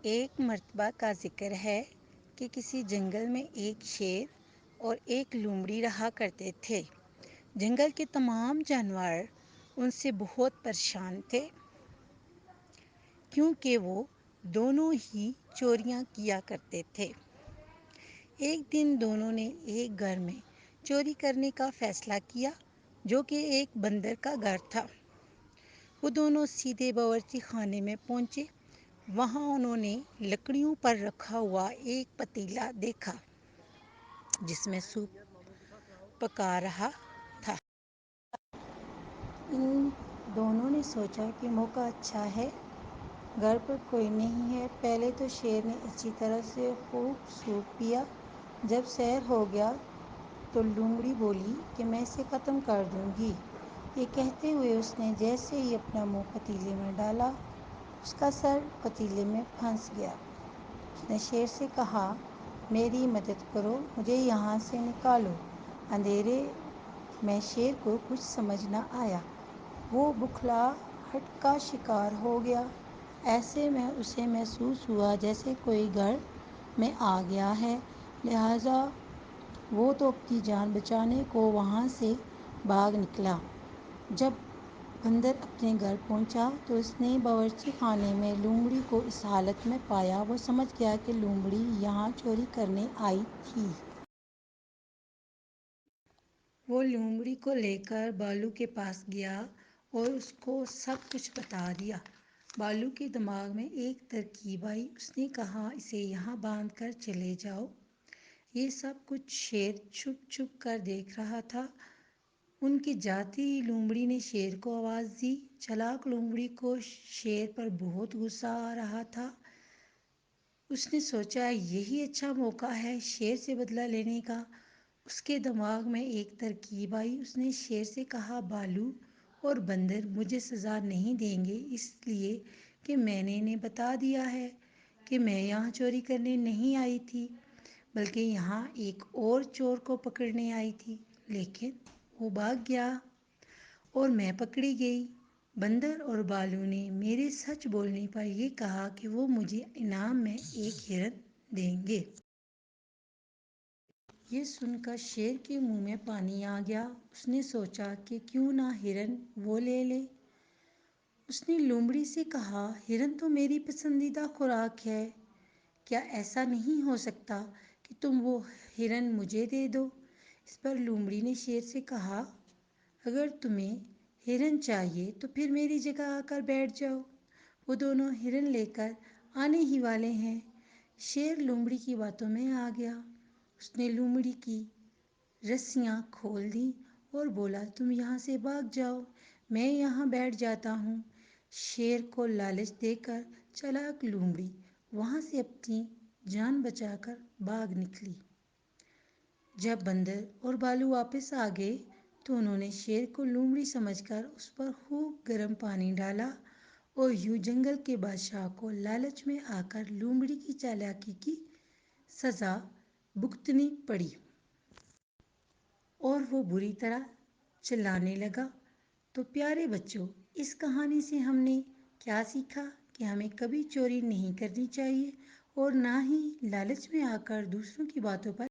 ایک مرتبہ کا ذکر ہے کہ کسی جنگل میں ایک شیر اور ایک لومڑی رہا کرتے تھے۔ جنگل کے تمام جانور ان سے بہت پریشان تھے کیونکہ وہ دونوں ہی چوریاں کیا کرتے تھے۔ ایک دن دونوں نے ایک گھر میں چوری کرنے کا فیصلہ کیا جو کہ ایک بندر کا گھر تھا۔ وہ دونوں سیدھے باورچی خانے میں پہنچے۔ وہاں انہوں نے لکڑیوں پر رکھا ہوا ایک پتیلا دیکھا جس میں سوپ پکا رہا تھا۔ ان دونوں نے سوچا کہ موقع اچھا ہے، گھر پر کوئی نہیں ہے۔ پہلے تو شیر نے اچھی طرح سے خوب سوپ پیا۔ جب سحر ہو گیا تو لومڑی بولی کہ میں اسے ختم کر دوں گی۔ یہ کہتے ہوئے اس نے جیسے ہی اپنا منہ پتیلے میں ڈالا، اس کا سر پتیلے میں پھنس گیا۔ اس نے شیر سے کہا، میری مدد کرو، مجھے یہاں سے نکالو۔ اندھیرے میں شیر کو کچھ سمجھ نہ آیا۔ وہ بکھلاہٹ کا شکار ہو گیا۔ ایسے میں اسے محسوس ہوا جیسے کوئی گھر میں آ گیا ہے، لہٰذا وہ تو اپنی جان بچانے کو وہاں سے بھاگ نکلا۔ جب بندر اپنے گھر پہنچا تو اس نے باورچی خانے میں لومڑی کو اس حالت میں پایا۔ وہ سمجھ گیا کہ لومڑی یہاں چوری کرنے آئی تھی۔ وہ لومڑی کو لے کر بالو کے پاس گیا اور اس کو سب کچھ بتا دیا۔ بالو کے دماغ میں ایک ترکیب آئی۔ اس نے کہا، اسے یہاں باندھ کر چلے جاؤ۔ یہ سب کچھ شیر چھپ چھپ کر دیکھ رہا تھا۔ ان کے جاتے ہی لومڑی نے شیر کو آواز دی۔ چالاک لومڑی کو شیر پر بہت غصہ آ رہا تھا۔ اس نے سوچا یہی اچھا موقع ہے شیر سے بدلہ لینے کا۔ اس کے دماغ میں ایک ترکیب آئی۔ اس نے شیر سے کہا، بالو اور بندر مجھے سزا نہیں دیں گے اس لیے کہ میں نے انہیں بتا دیا ہے کہ میں یہاں چوری کرنے نہیں آئی تھی بلکہ یہاں ایک اور چور کو پکڑنے آئی تھی، لیکن وہ بھاگ گیا اور میں پکڑی گئی۔ بندر اور بالو نے میرے سچ بولنے پر یہ کہا کہ وہ مجھے انعام میں ایک ہرن دیں گے۔ یہ سن کر شیر کے منہ میں پانی آ گیا۔ اس نے سوچا کہ کیوں نہ ہرن وہ لے لے۔ اس نے لومڑی سے کہا، ہرن تو میری پسندیدہ خوراک ہے، کیا ایسا نہیں ہو سکتا کہ تم وہ ہرن مجھے دے دو؟ اس پر لومڑی نے شیر سے کہا، اگر تمہیں ہرن چاہیے تو پھر میری جگہ آ کر بیٹھ جاؤ، وہ دونوں ہرن لے کر آنے ہی والے ہیں۔ شیر لومڑی کی باتوں میں آ گیا۔ اس نے لومڑی کی رسیاں کھول دیں اور بولا، تم یہاں سے بھاگ جاؤ، میں یہاں بیٹھ جاتا ہوں۔ شیر کو لالچ دے کر چالاک لومڑی وہاں سے اپنی جان بچا کر بھاگ نکلی۔ جب بندر اور بالو واپس آ گئے تو انہوں نے شیر کو لومڑی سمجھ کر اس پر خوب گرم پانی ڈالا اور یوں جنگل کے بادشاہ کو لالچ میں آ کر لومڑی کی چالاکی کی سزا بھگتنی پڑی اور وہ بری طرح چلانے لگا۔ تو پیارے بچوں، اس کہانی سے ہم نے کیا سیکھا کہ ہمیں کبھی چوری نہیں کرنی چاہیے اور نہ ہی لالچ میں آ کر دوسروں کی باتوں پر